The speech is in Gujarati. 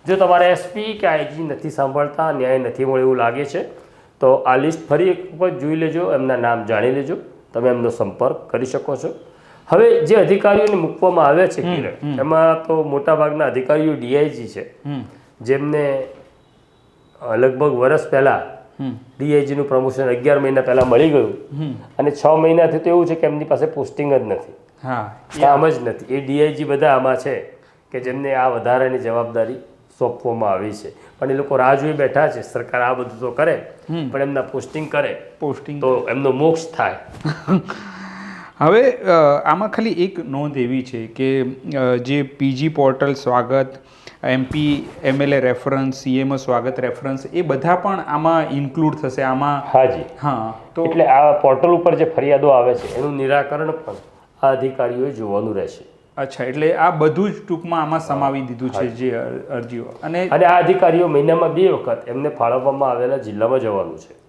જો તમારે એસપી કે આઈજી નથી સાંભળતા, ન્યાય નથી મળે એવું લાગે છે, તો આ લિસ્ટ ફરી એક વખત જોઈ લેજો, એમના નામ જાણી લેજો, તમે એમનો સંપર્ક કરી શકો છો. હવે જે અધિકારીઓને મૂકવામાં આવ્યા છે કિરણ, એમાં તો મોટાભાગના અધિકારીઓ ડીઆઈજી છે, જેમને લગભગ વર્ષ પહેલાં ડીઆઈજીનું પ્રમોશન 11 મહિના પહેલાં મળી ગયું, અને 6 મહિનાથી તો એવું છે કે એમની પાસે પોસ્ટિંગ જ નથી, કામ જ નથી. એ ડીઆઈજી બધા આમાં છે કે જેમને આ વધારાની જવાબદારી સોંપવામાં આવી છે, પણ એ લોકો રાહ જોઈ બેઠા છે સરકાર આ બધું તો કરે, પણ એમના પોસ્ટિંગ કરે તો એમનો મોક્ષ થાય. હવે આમાં ખાલી એક નોંધ એવી છે કે જે પીજી પોર્ટલ સ્વાગત, એમપી એમએલએ રેફરન્સ, સીએમઓ સ્વાગત રેફરન્સ, એ બધા પણ આમાં ઇન્ક્લુડ થશે આમાં? હાજી. હા, તો એટલે આ પોર્ટલ ઉપર જે ફરિયાદો આવે છે એનું નિરાકરણ પણ આ અધિકારીઓએ જોવાનું રહેશે. અચ્છા, એટલે આ બધું જ ટૂંકમાં આમાં સમાવી દીધું છે જે અરજીઓ. અને આ અધિકારીઓ મહિનામાં 2 વખત એમને ફાળવવામાં આવેલા જિલ્લામાં જવાનું છે.